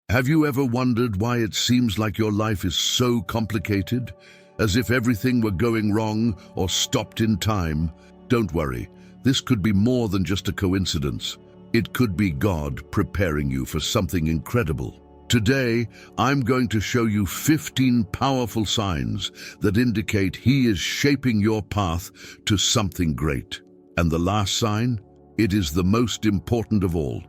Have you ever wondered why it seems like your life is so complicated? As if everything were going wrong or stopped in time? Don't worry, this could be more than just a coincidence. It could be God preparing you for something incredible. Today, I'm going to show you 15 powerful signs that indicate He is shaping your path to something great. And the last sign? It is the most important of all,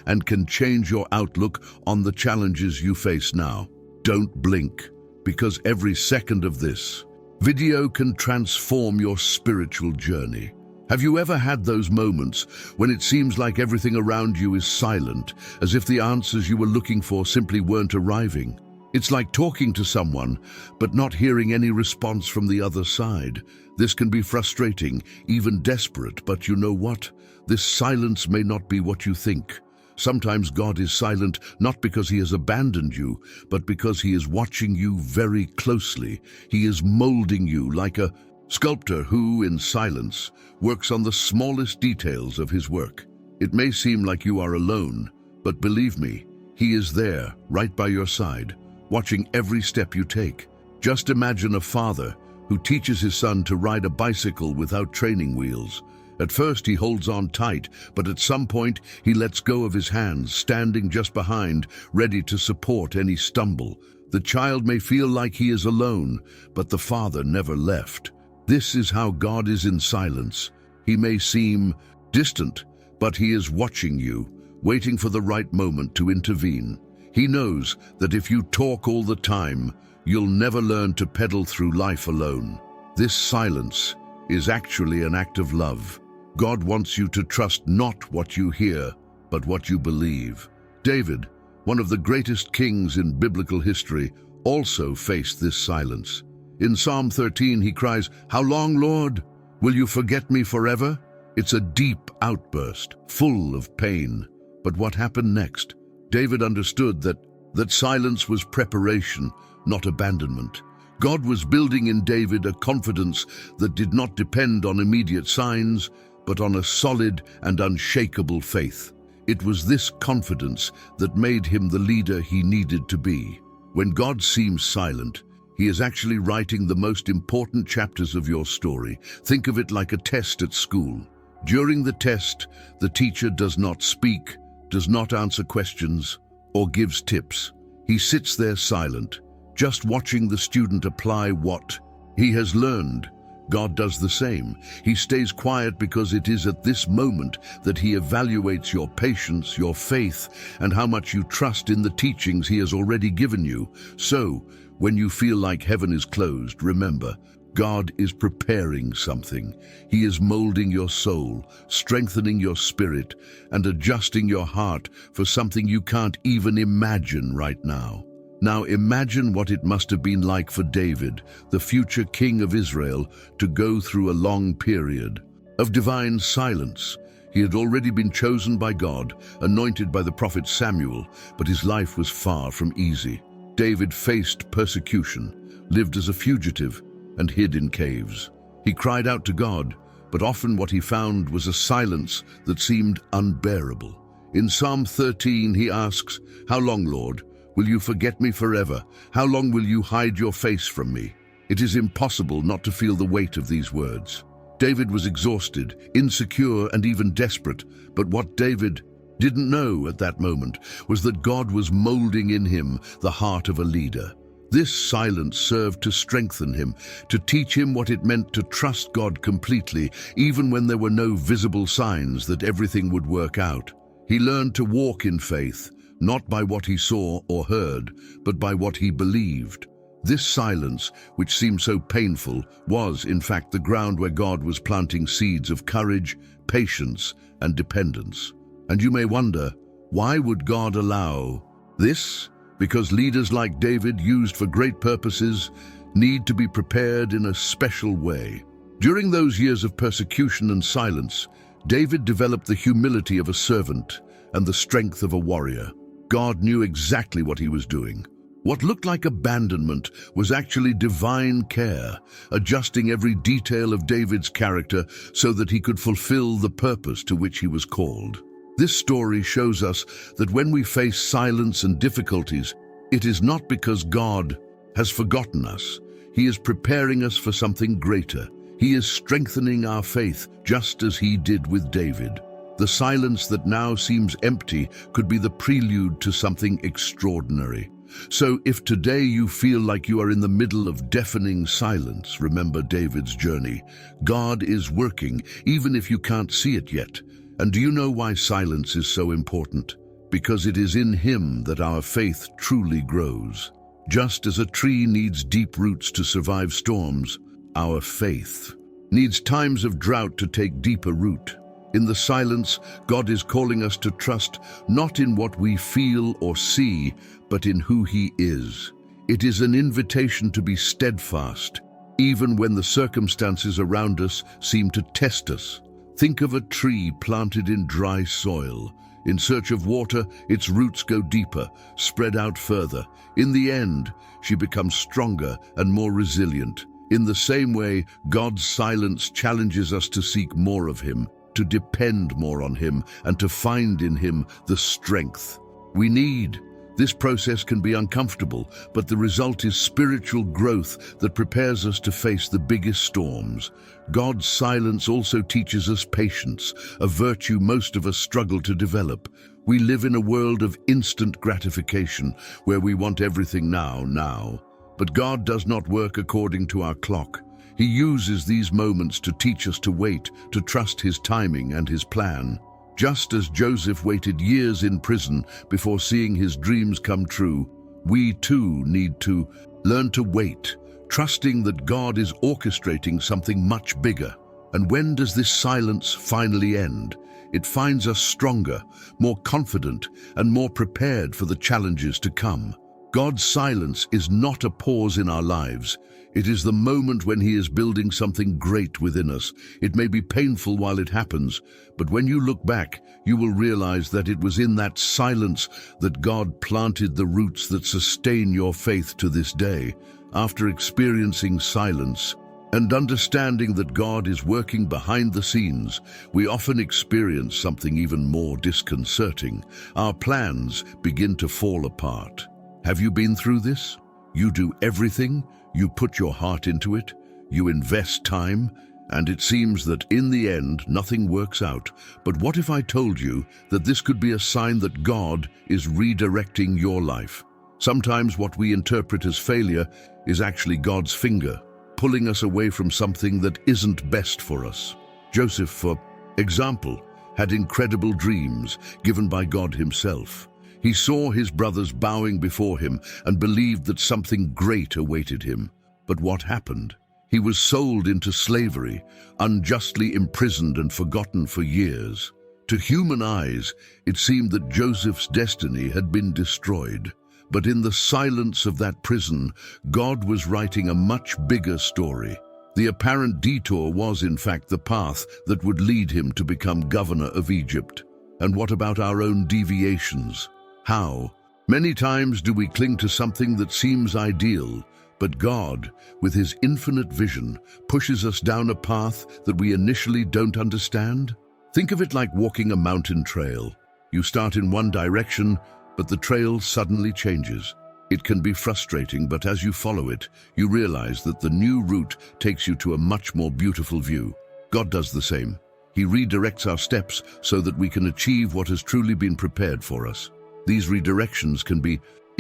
and can change your outlook on the challenges you face now. Don't blink, because every second of this video can transform your spiritual journey. Have you ever had those moments when it seems like everything around you is silent, as if the answers you were looking for simply weren't arriving? It's like talking to someone, but not hearing any response from the other side. This can be frustrating, even desperate, but you know what? This silence may not be what you think. Sometimes God is silent not because He has abandoned you, but because He is watching you very closely. He is molding you like a sculptor who, in silence, works on the smallest details of his work. It may seem like you are alone, but believe me, He is there, right by your side, watching every step you take. Just imagine a father who teaches his son to ride a bicycle without training wheels. At first he holds on tight, but at some point he lets go of his hands, standing just behind, ready to support any stumble. The child may feel like he is alone, but the father never left. This is how God is in silence. He may seem distant, but He is watching you, waiting for the right moment to intervene. He knows that if you talk all the time, you'll never learn to pedal through life alone. This silence is actually an act of love. God wants you to trust not what you hear, but what you believe. David, one of the greatest kings in biblical history, also faced this silence. In Psalm 13, he cries, "How long, Lord? Will you forget me forever?" It's a deep outburst, full of pain. But what happened next? David understood that silence was preparation, not abandonment. God was building in David a confidence that did not depend on immediate signs, but on a solid and unshakable faith. It was this confidence that made him the leader he needed to be. When God seems silent, He is actually writing the most important chapters of your story. Think of it like a test at school. During the test, the teacher does not speak, does not answer questions, or gives tips. He sits there silent, just watching the student apply what he has learned. God does the same. He stays quiet because it is at this moment that He evaluates your patience, your faith, and how much you trust in the teachings He has already given you. So, when you feel like heaven is closed, remember, God is preparing something. He is molding your soul, strengthening your spirit, and adjusting your heart for something you can't even imagine right now. Now imagine what it must have been like for David, the future king of Israel, to go through a long period of divine silence. He had already been chosen by God, anointed by the prophet Samuel, but his life was far from easy. David faced persecution, lived as a fugitive, and hid in caves. He cried out to God, but often what he found was a silence that seemed unbearable. In Psalm 13 he asks, "How long, Lord? Will you forget me forever? How long will you hide your face from me?" It is impossible not to feel the weight of these words. David was exhausted, insecure, and even desperate, but what David didn't know at that moment was that God was molding in him the heart of a leader. This silence served to strengthen him, to teach him what it meant to trust God completely, even when there were no visible signs that everything would work out. He learned to walk in faith, not by what he saw or heard, but by what he believed. This silence, which seemed so painful, was, in fact, the ground where God was planting seeds of courage, patience, and dependence. And you may wonder, why would God allow this? Because leaders like David, used for great purposes, need to be prepared in a special way. During those years of persecution and silence, David developed the humility of a servant and the strength of a warrior. God knew exactly what He was doing. What looked like abandonment was actually divine care, adjusting every detail of David's character so that he could fulfill the purpose to which he was called. This story shows us that when we face silence and difficulties, it is not because God has forgotten us. He is preparing us for something greater. He is strengthening our faith, just as he did with David. The silence that now seems empty could be the prelude to something extraordinary. So if today you feel like you are in the middle of deafening silence, remember David's journey. God is working, even if you can't see it yet. And do you know why silence is so important? Because it is in him that our faith truly grows. Just as a tree needs deep roots to survive storms, our faith needs times of drought to take deeper root. In the silence, God is calling us to trust not in what we feel or see, but in who he is. It is an invitation to be steadfast, even when the circumstances around us seem to test us. Think of a tree planted in dry soil. In search of water, its roots go deeper, spread out further. In the end, she becomes stronger and more resilient. In the same way, God's silence challenges us to seek more of him, to depend more on him, and to find in him the strength we need. This process can be uncomfortable, but the result is spiritual growth that prepares us to face the biggest storms. God's silence also teaches us patience, a virtue most of us struggle to develop. We live in a world of instant gratification, where we want everything now. But God does not work according to our clock. He uses these moments to teach us to wait, to trust his timing and his plan. Just as Joseph waited years in prison before seeing his dreams come true, we too need to learn to wait, trusting that God is orchestrating something much bigger. And when does this silence finally end? It finds us stronger, more confident, and more prepared for the challenges to come. God's silence is not a pause in our lives. It is the moment when he is building something great within us. It may be painful while it happens, but when you look back, you will realize that it was in that silence that God planted the roots that sustain your faith to this day. After experiencing silence and understanding that God is working behind the scenes, we often experience something even more disconcerting. Our plans begin to fall apart. Have you been through this? You do everything, you put your heart into it, you invest time, and it seems that in the end, nothing works out. But what if I told you that this could be a sign that God is redirecting your life? Sometimes what we interpret as failure is actually God's finger, pulling us away from something that isn't best for us. Joseph, for example, had incredible dreams given by God himself. He saw his brothers bowing before him and believed that something great awaited him. But what happened? He was sold into slavery, unjustly imprisoned and forgotten for years. To human eyes, it seemed that Joseph's destiny had been destroyed. But in the silence of that prison, God was writing a much bigger story. The apparent detour was, in fact, the path that would lead him to become governor of Egypt. And what about our own deviations? How? Many times do we cling to something that seems ideal, but God, with his infinite vision, pushes us down a path that we initially don't understand? Think of it like walking a mountain trail. You start in one direction, but the trail suddenly changes. It can be frustrating, but as you follow it, you realize that the new route takes you to a much more beautiful view. God does the same. He redirects our steps so that we can achieve what has truly been prepared for us. These redirections can be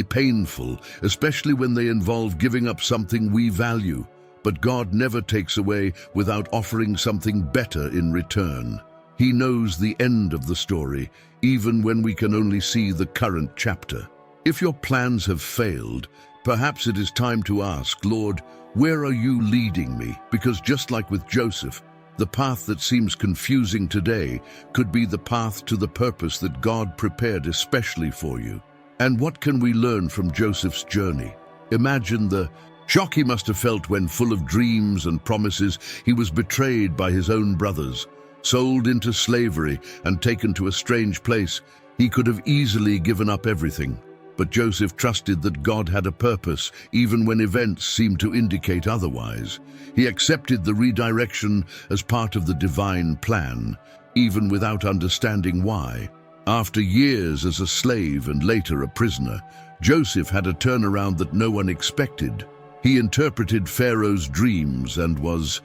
painful, especially when they involve giving up something we value. But God never takes away without offering something better in return. He knows the end of the story, even when we can only see the current chapter. If your plans have failed, perhaps it is time to ask, Lord, where are you leading me? Because just like with Joseph, the path that seems confusing today could be the path to the purpose that God prepared especially for you. And what can we learn from Joseph's journey? Imagine the shock he must have felt when, full of dreams and promises, he was betrayed by his own brothers, sold into slavery, and taken to a strange place. He could have easily given up everything. But Joseph trusted that God had a purpose, even when events seemed to indicate otherwise. He accepted the redirection as part of the divine plan, even without understanding why. After years as a slave and later a prisoner, Joseph had a turnaround that no one expected. He interpreted Pharaoh's dreams and was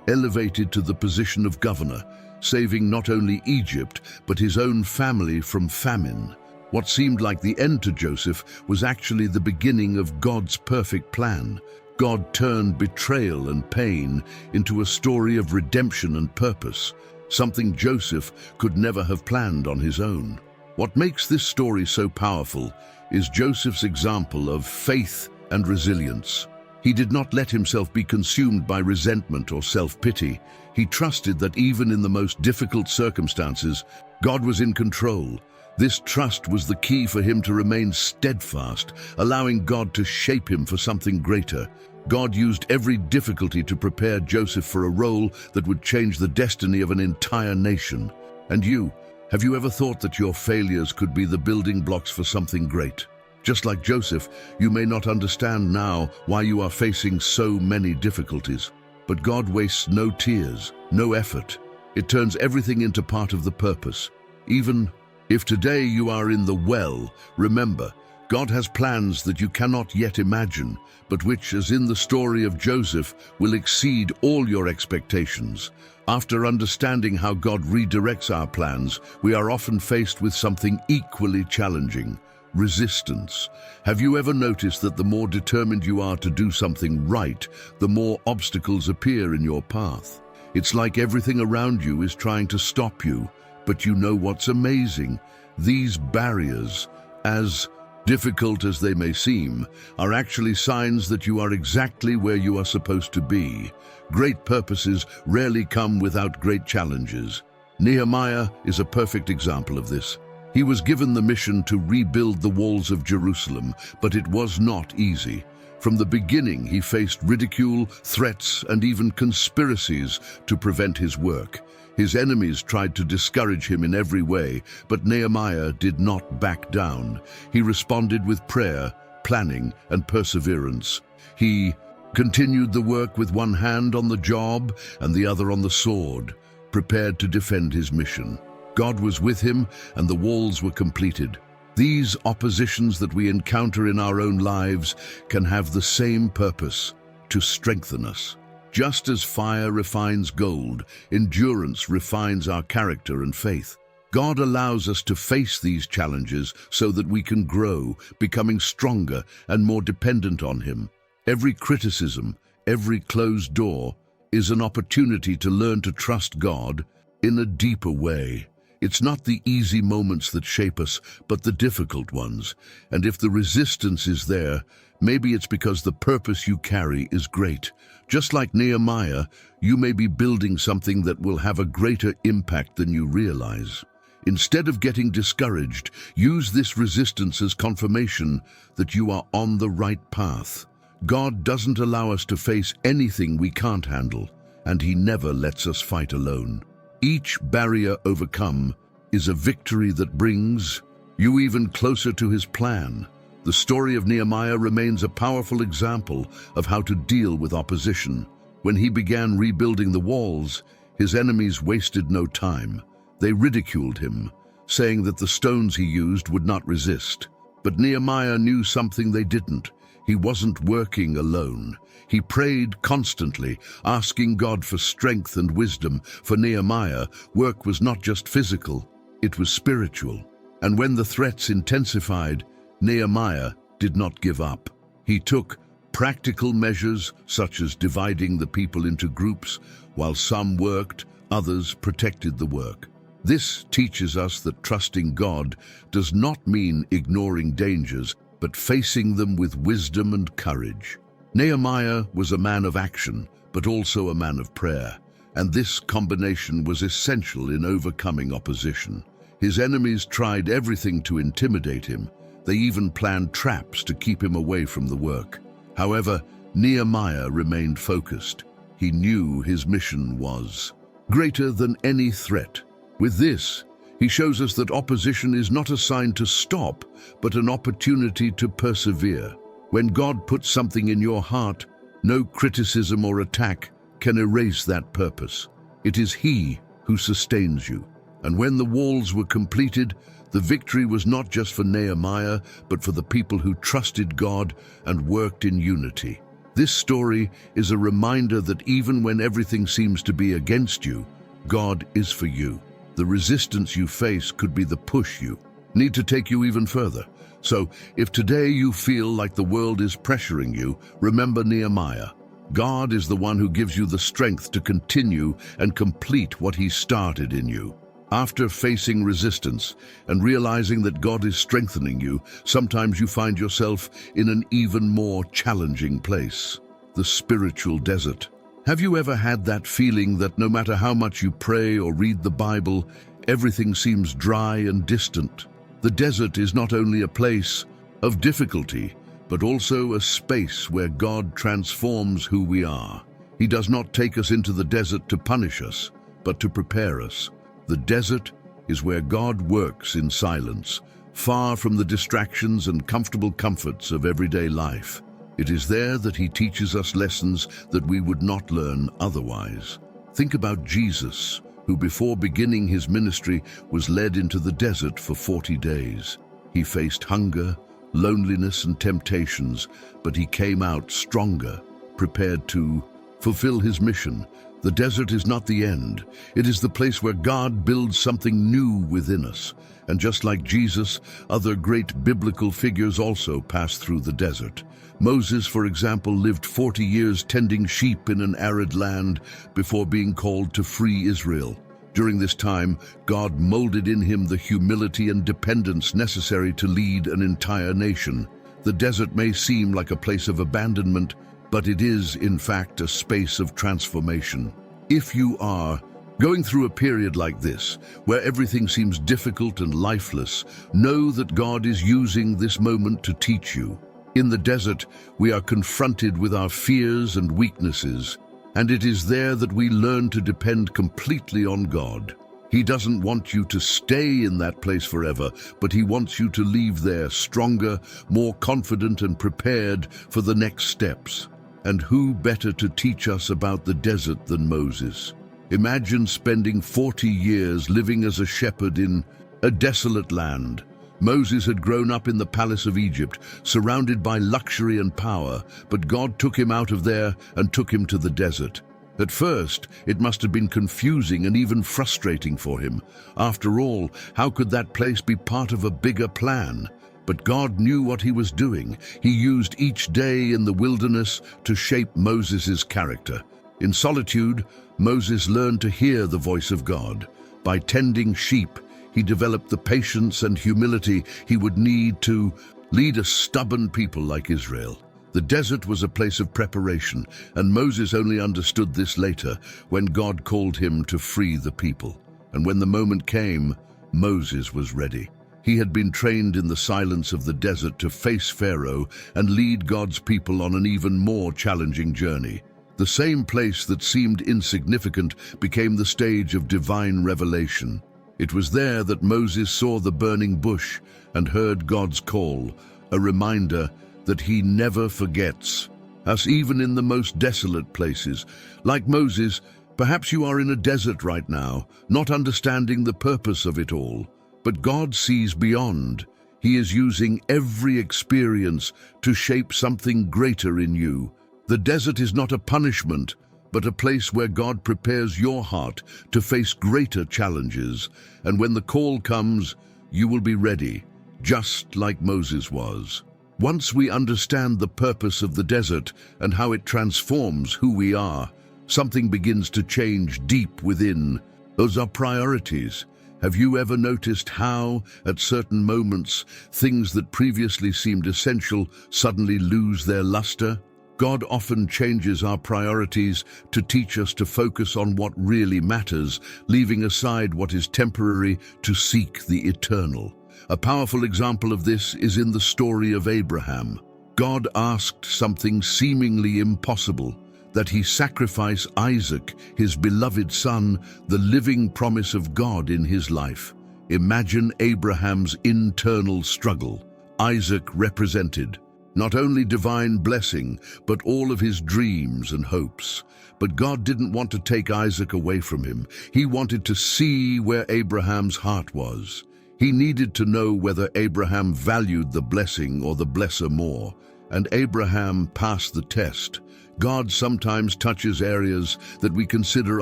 elevated to the position of governor, saving not only Egypt, but his own family from famine. What seemed like the end to Joseph was actually the beginning of God's perfect plan. God turned betrayal and pain into a story of redemption and purpose, something Joseph could never have planned on his own. What makes this story so powerful is Joseph's example of faith and resilience. He did not let himself be consumed by resentment or self-pity. He trusted that even in the most difficult circumstances, God was in control. This trust was the key for him to remain steadfast, allowing God to shape him for something greater. God used every difficulty to prepare Joseph for a role that would change the destiny of an entire nation. And you, have you ever thought that your failures could be the building blocks for something great? Just like Joseph, you may not understand now why you are facing so many difficulties. But God wastes no tears, no effort. It turns everything into part of the purpose. Even if today you are in the well, remember, God has plans that you cannot yet imagine, but which, as in the story of Joseph, will exceed all your expectations. After understanding how God redirects our plans, we are often faced with something equally challenging: resistance. Have you ever noticed that the more determined you are to do something right, the more obstacles appear in your path? It's like everything around you is trying to stop you. But you know what's amazing? These barriers, as difficult as they may seem, are actually signs that you are exactly where you are supposed to be. Great purposes rarely come without great challenges. Nehemiah is a perfect example of this. He was given the mission to rebuild the walls of Jerusalem, but it was not easy. From the beginning, he faced ridicule, threats, and even conspiracies to prevent his work. His enemies tried to discourage him in every way, but Nehemiah did not back down. He responded with prayer, planning, and perseverance. He continued the work with one hand on the job and the other on the sword, prepared to defend his mission. God was with him, and the walls were completed. These oppositions that we encounter in our own lives can have the same purpose: to strengthen us. Just as fire refines gold, endurance refines our character and faith. God allows us to face these challenges so that we can grow, becoming stronger and more dependent on Him. Every criticism, every closed door, is an opportunity to learn to trust God in a deeper way. It's not the easy moments that shape us, but the difficult ones. And if the resistance is there, maybe it's because the purpose you carry is great. Just like Nehemiah, you may be building something that will have a greater impact than you realize. Instead of getting discouraged, use this resistance as confirmation that you are on the right path. God doesn't allow us to face anything we can't handle, and He never lets us fight alone. Each barrier overcome is a victory that brings you even closer to His plan. The story of Nehemiah remains a powerful example of how to deal with opposition. When he began rebuilding the walls, his enemies wasted no time. They ridiculed him, saying that the stones he used would not resist. But Nehemiah knew something they didn't. He wasn't working alone. He prayed constantly, asking God for strength and wisdom. For Nehemiah, work was not just physical, it was spiritual. And when the threats intensified, Nehemiah did not give up. He took practical measures, such as dividing the people into groups. While some worked, others protected the work. This teaches us that trusting God does not mean ignoring dangers, but facing them with wisdom and courage. Nehemiah was a man of action, but also a man of prayer, and this combination was essential in overcoming opposition. His enemies tried everything to intimidate him. They even planned traps to keep him away from the work. However, Nehemiah remained focused. He knew his mission was greater than any threat. With this, he shows us that opposition is not a sign to stop, but an opportunity to persevere. When God puts something in your heart, no criticism or attack can erase that purpose. It is He who sustains you. And when the walls were completed, the victory was not just for Nehemiah, but for the people who trusted God and worked in unity. This story is a reminder that even when everything seems to be against you, God is for you. The resistance you face could be the push you need to take you even further. So, if today you feel like the world is pressuring you, remember Nehemiah. God is the one who gives you the strength to continue and complete what He started in you. After facing resistance and realizing that God is strengthening you, sometimes you find yourself in an even more challenging place, the spiritual desert. Have you ever had that feeling that no matter how much you pray or read the Bible, everything seems dry and distant? The desert is not only a place of difficulty, but also a space where God transforms who we are. He does not take us into the desert to punish us, but to prepare us. The desert is where God works in silence, far from the distractions and comfortable comforts of everyday life. It is there that He teaches us lessons that we would not learn otherwise. Think about Jesus, who before beginning His ministry was led into the desert for 40 days. He faced hunger, loneliness and temptations, but He came out stronger, prepared to fulfill His mission. The desert is not the end. It is the place where God builds something new within us. And just like Jesus, other great biblical figures also passed through the desert. Moses, for example, lived 40 years tending sheep in an arid land before being called to free Israel. During this time, God molded in him the humility and dependence necessary to lead an entire nation. The desert may seem like a place of abandonment, but it is, in fact, a space of transformation. If you are going through a period like this, where everything seems difficult and lifeless, know that God is using this moment to teach you. In the desert, we are confronted with our fears and weaknesses, and it is there that we learn to depend completely on God. He doesn't want you to stay in that place forever, but He wants you to leave there stronger, more confident and prepared for the next steps. And who better to teach us about the desert than Moses? Imagine spending 40 years living as a shepherd in a desolate land. Moses had grown up in the palace of Egypt, surrounded by luxury and power, but God took him out of there and took him to the desert. At first, it must have been confusing and even frustrating for him. After all, how could that place be part of a bigger plan? But God knew what He was doing. He used each day in the wilderness to shape Moses' character. In solitude, Moses learned to hear the voice of God. By tending sheep, he developed the patience and humility he would need to lead a stubborn people like Israel. The desert was a place of preparation, and Moses only understood this later when God called him to free the people. And when the moment came, Moses was ready. He had been trained in the silence of the desert to face Pharaoh and lead God's people on an even more challenging journey. The same place that seemed insignificant became the stage of divine revelation. It was there that Moses saw the burning bush and heard God's call, a reminder that He never forgets us even in the most desolate places. Like Moses, perhaps you are in a desert right now, not understanding the purpose of it all. But God sees beyond. He is using every experience to shape something greater in you. The desert is not a punishment, but a place where God prepares your heart to face greater challenges. And when the call comes, you will be ready, just like Moses was. Once we understand the purpose of the desert and how it transforms who we are, something begins to change deep within. Those are priorities. Have you ever noticed how, at certain moments, things that previously seemed essential suddenly lose their luster? God often changes our priorities to teach us to focus on what really matters, leaving aside what is temporary to seek the eternal. A powerful example of this is in the story of Abraham. God asked something seemingly impossible, that he sacrifice Isaac, his beloved son, the living promise of God in his life. Imagine Abraham's internal struggle. Isaac represented Not only divine blessing, but all of his dreams and hopes. But God didn't want to take Isaac away from him. He wanted to see where Abraham's heart was. He needed to know whether Abraham valued the blessing or the blesser more. And Abraham passed the test. God sometimes touches areas that we consider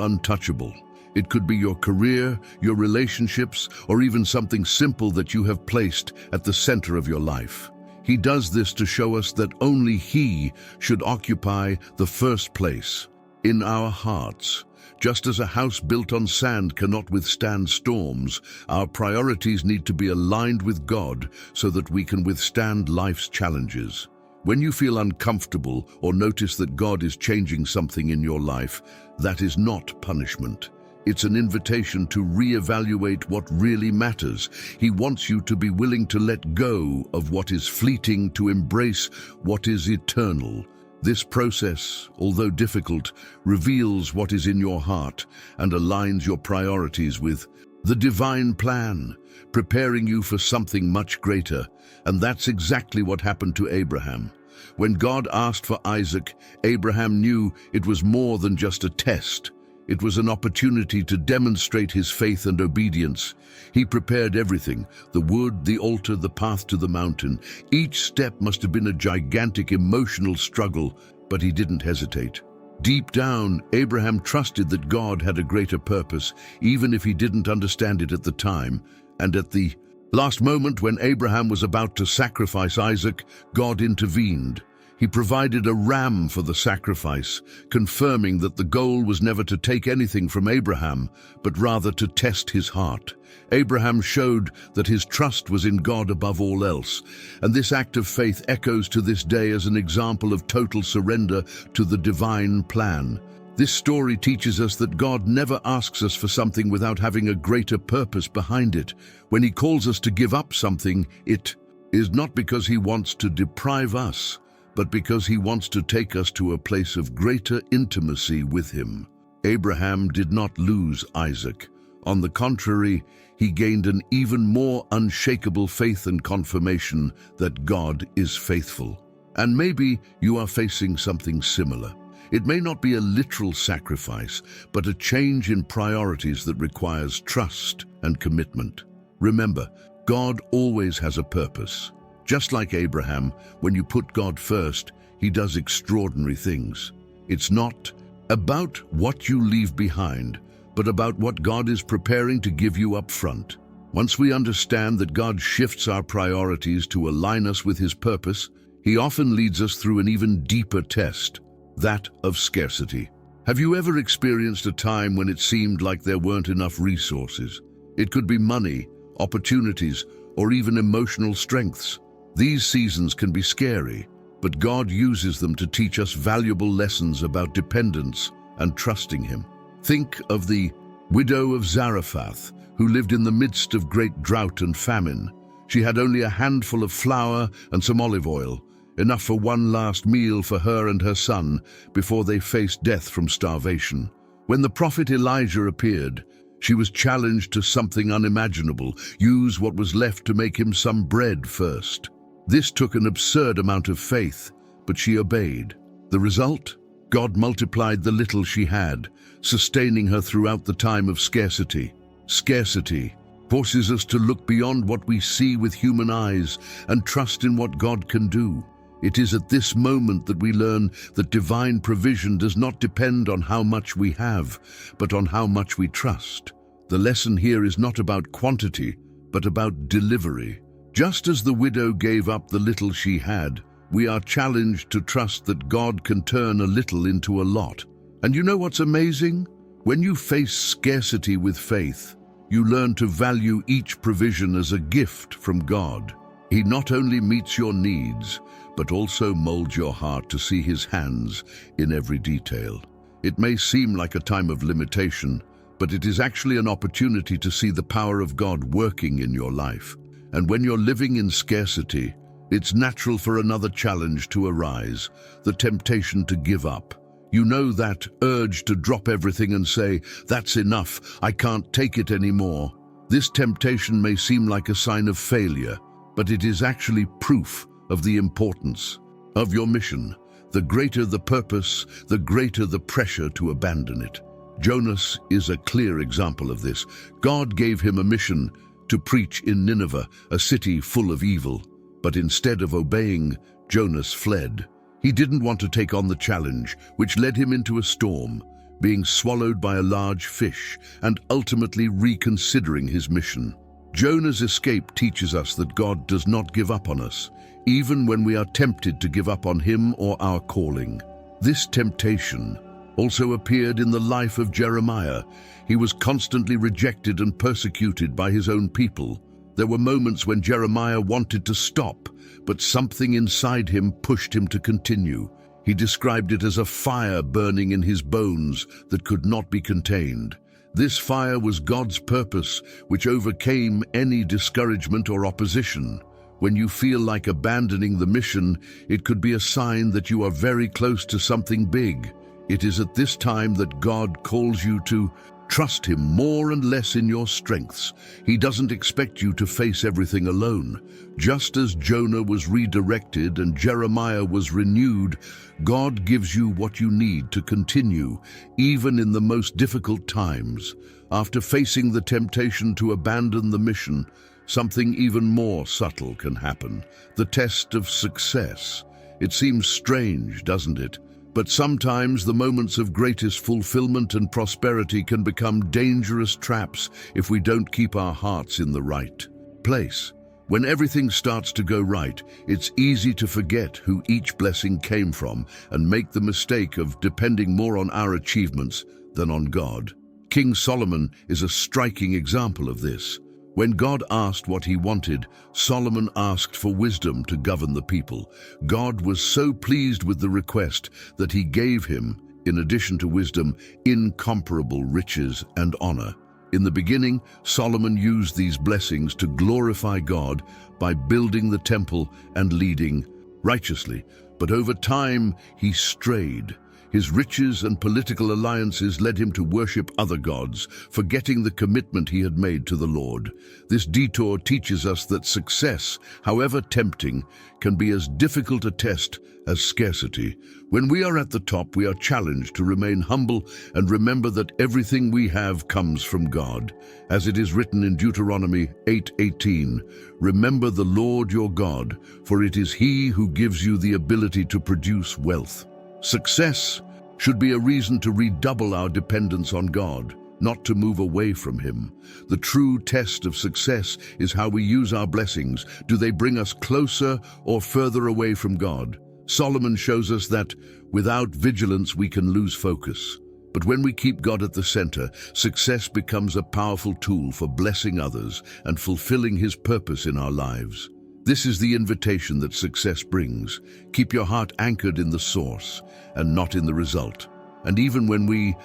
untouchable. It could be your career, your relationships, or even something simple that you have placed at the center of your life. He does this to show us that only He should occupy the first place in our hearts. Just as a house built on sand cannot withstand storms, our priorities need to be aligned with God so that we can withstand life's challenges. When you feel uncomfortable or notice that God is changing something in your life, that is not punishment. It's an invitation to reevaluate what really matters. He wants you to be willing to let go of what is fleeting to embrace what is eternal. This process, although difficult, reveals what is in your heart and aligns your priorities with the divine plan, preparing you for something much greater. And that's exactly what happened to Abraham. When God asked for Isaac, Abraham knew it was more than just a test. It was an opportunity to demonstrate his faith and obedience. He prepared everything: the wood, the altar, the path to the mountain. Each step must have been a gigantic emotional struggle, but he didn't hesitate. Deep down, Abraham trusted that God had a greater purpose, even if he didn't understand it at the time. And at the last moment, when Abraham was about to sacrifice Isaac, God intervened. He provided a ram for the sacrifice, confirming that the goal was never to take anything from Abraham, but rather to test his heart. Abraham showed that his trust was in God above all else, and this act of faith echoes to this day as an example of total surrender to the divine plan. This story teaches us that God never asks us for something without having a greater purpose behind it. When He calls us to give up something, it is not because He wants to deprive us, but because He wants to take us to a place of greater intimacy with Him. Abraham did not lose Isaac. On the contrary, he gained an even more unshakable faith and confirmation that God is faithful. And maybe you are facing something similar. It may not be a literal sacrifice, but a change in priorities that requires trust and commitment. Remember, God always has a purpose. Just like Abraham, when you put God first, He does extraordinary things. It's not about what you leave behind, but about what God is preparing to give you up front. Once we understand that God shifts our priorities to align us with His purpose, He often leads us through an even deeper test, that of scarcity. Have you ever experienced a time when it seemed like there weren't enough resources? It could be money, opportunities, or even emotional strengths. These seasons can be scary, but God uses them to teach us valuable lessons about dependence and trusting Him. Think of the widow of Zarephath, who lived in the midst of great drought and famine. She had only a handful of flour and some olive oil, enough for one last meal for her and her son before they faced death from starvation. When the prophet Elijah appeared, she was challenged to something unimaginable: use what was left to make him some bread first. This took an absurd amount of faith, but she obeyed. The result? God multiplied the little she had, sustaining her throughout the time of scarcity. Scarcity forces us to look beyond what we see with human eyes and trust in what God can do. It is at this moment that we learn that divine provision does not depend on how much we have, but on how much we trust. The lesson here is not about quantity, but about delivery. Just as the widow gave up the little she had, we are challenged to trust that God can turn a little into a lot. And you know what's amazing? When you face scarcity with faith, you learn to value each provision as a gift from God. He not only meets your needs, but also molds your heart to see His hands in every detail. It may seem like a time of limitation, but it is actually an opportunity to see the power of God working in your life. And when you're living in scarcity, it's natural for another challenge to arise, the temptation to give up. You know that urge to drop everything and say, "That's enough, I can't take it anymore." This temptation may seem like a sign of failure, but it is actually proof of the importance of your mission. The greater the purpose, the greater the pressure to abandon it. Jonas is a clear example of this. God gave him a mission to preach in Nineveh, a city full of evil. But instead of obeying, Jonas fled. He didn't want to take on the challenge, which led him into a storm, being swallowed by a large fish, and ultimately reconsidering his mission. Jonah's escape teaches us that God does not give up on us, even when we are tempted to give up on him or our calling. This temptation also appeared in the life of Jeremiah. He was constantly rejected and persecuted by his own people. There were moments when Jeremiah wanted to stop, but something inside him pushed him to continue. He described it as a fire burning in his bones that could not be contained. This fire was God's purpose, which overcame any discouragement or opposition. When you feel like abandoning the mission, it could be a sign that you are very close to something big. It is at this time that God calls you to trust him more and less in your strengths. He doesn't expect you to face everything alone. Just as Jonah was redirected and Jeremiah was renewed, God gives you what you need to continue, even in the most difficult times. After facing the temptation to abandon the mission, something even more subtle can happen: the test of success. It seems strange, doesn't it? But sometimes the moments of greatest fulfillment and prosperity can become dangerous traps if we don't keep our hearts in the right place. When everything starts to go right, it's easy to forget who each blessing came from and make the mistake of depending more on our achievements than on God. King Solomon is a striking example of this. When God asked what he wanted, Solomon asked for wisdom to govern the people. God was so pleased with the request that he gave him, in addition to wisdom, incomparable riches and honor. In the beginning, Solomon used these blessings to glorify God by building the temple and leading righteously. But over time, he strayed. His riches and political alliances led him to worship other gods, forgetting the commitment he had made to the Lord. This detour teaches us that success, however tempting, can be as difficult a test as scarcity. When we are at the top, we are challenged to remain humble and remember that everything we have comes from God. As it is written in Deuteronomy 8:18, "Remember the Lord your God, for it is he who gives you the ability to produce wealth." Success should be a reason to redouble our dependence on God, not to move away from him. The true test of success is how we use our blessings. Do they bring us closer or further away from God? Solomon shows us that without vigilance we can lose focus. But when we keep God at the center, success becomes a powerful tool for blessing others and fulfilling his purpose in our lives. This is the invitation that success brings. Keep your heart anchored in the source and not in the result. And even when we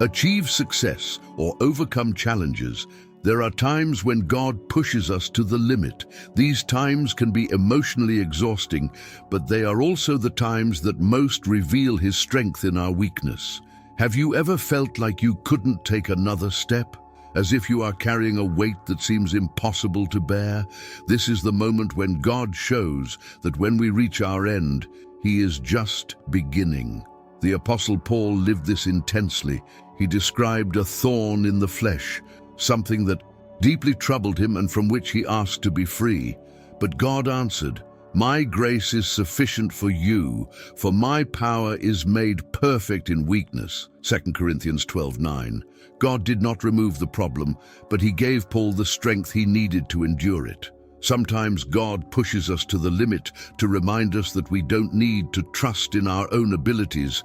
achieve success or overcome challenges, there are times when God pushes us to the limit. These times can be emotionally exhausting, but they are also the times that most reveal his strength in our weakness. Have you ever felt like you couldn't take another step? As if you are carrying a weight that seems impossible to bear? This is the moment when God shows that when we reach our end, he is just beginning. The Apostle Paul lived this intensely. He described a thorn in the flesh, something that deeply troubled him and from which he asked to be free. But God answered, "My grace is sufficient for you, for my power is made perfect in weakness." 2 Corinthians 12:9. God did not remove the problem, but he gave Paul the strength he needed to endure it. Sometimes God pushes us to the limit to remind us that we don't need to trust in our own abilities,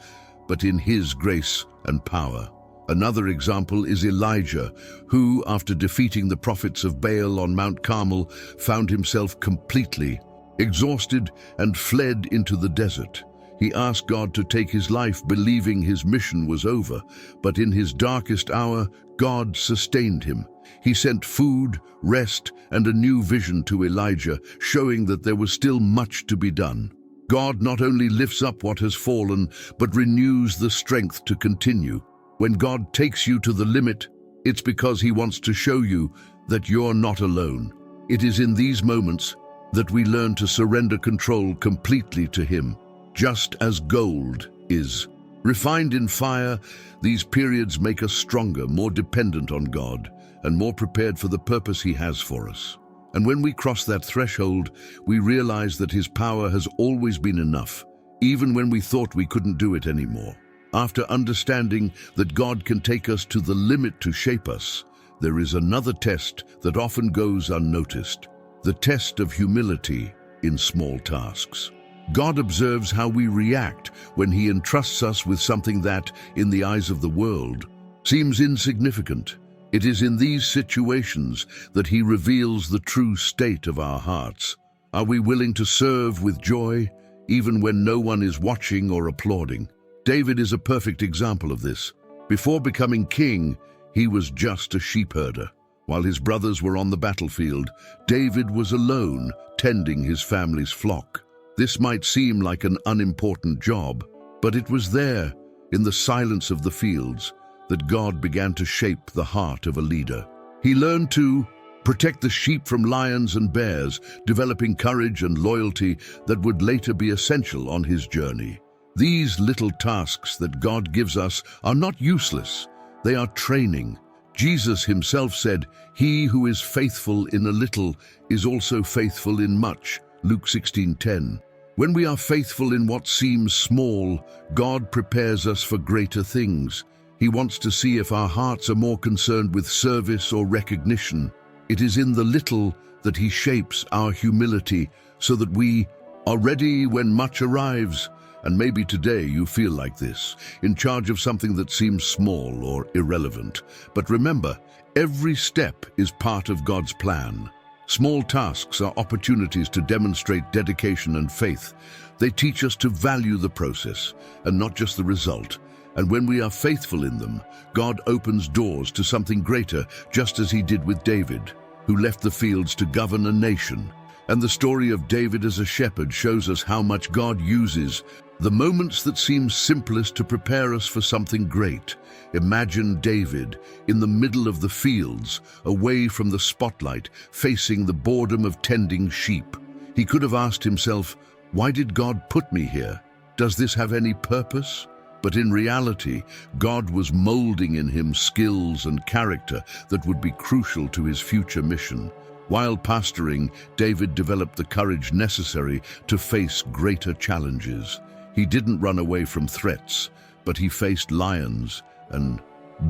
but in his grace and power. Another example is Elijah, who, after defeating the prophets of Baal on Mount Carmel, found himself completely exhausted and fled into the desert. He asked God to take his life, believing his mission was over, but in his darkest hour, God sustained him. He sent food, rest, and a new vision to Elijah, showing that there was still much to be done. God not only lifts up what has fallen, but renews the strength to continue. When God takes you to the limit, it's because he wants to show you that you're not alone. It is in these moments that we learn to surrender control completely to Him, just as gold is. Refined in fire, these periods make us stronger, more dependent on God, and more prepared for the purpose He has for us. And when we cross that threshold, we realize that His power has always been enough, even when we thought we couldn't do it anymore. After understanding that God can take us to the limit to shape us, there is another test that often goes unnoticed: the test of humility in small tasks. God observes how we react when He entrusts us with something that, in the eyes of the world, seems insignificant. It is in these situations that He reveals the true state of our hearts. Are we willing to serve with joy, even when no one is watching or applauding? David is a perfect example of this. Before becoming king, he was just a sheep herder. While his brothers were on the battlefield, David was alone, tending his family's flock. This might seem like an unimportant job, but it was there, in the silence of the fields, that God began to shape the heart of a leader. He learned to protect the sheep from lions and bears, developing courage and loyalty that would later be essential on his journey. These little tasks that God gives us are not useless. They are training. Jesus Himself said, "He who is faithful in a little is also faithful in much," Luke 16:10. When we are faithful in what seems small, God prepares us for greater things. He wants to see if our hearts are more concerned with service or recognition. It is in the little that He shapes our humility so that we are ready when much arrives. And maybe today you feel like this, in charge of something that seems small or irrelevant. But remember, every step is part of God's plan. Small tasks are opportunities to demonstrate dedication and faith. They teach us to value the process and not just the result. And when we are faithful in them, God opens doors to something greater, just as He did with David, who left the fields to govern a nation. And the story of David as a shepherd shows us how much God uses the moments that seem simplest to prepare us for something great. Imagine David in the middle of the fields, away from the spotlight, facing the boredom of tending sheep. He could have asked himself, "Why did God put me here? Does this have any purpose?" But in reality, God was molding in him skills and character that would be crucial to his future mission. While pastoring, David developed the courage necessary to face greater challenges. He didn't run away from threats, but he faced lions and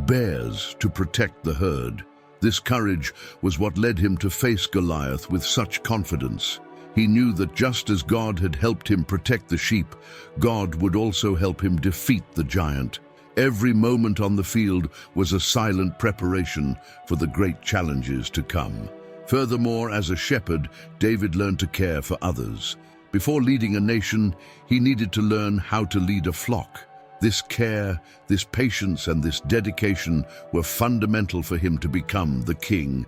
bears to protect the herd. This courage was what led him to face Goliath with such confidence. He knew that just as God had helped him protect the sheep, God would also help him defeat the giant. Every moment on the field was a silent preparation for the great challenges to come. Furthermore, as a shepherd, David learned to care for others. Before leading a nation, he needed to learn how to lead a flock. This care, this patience, and this dedication were fundamental for him to become the king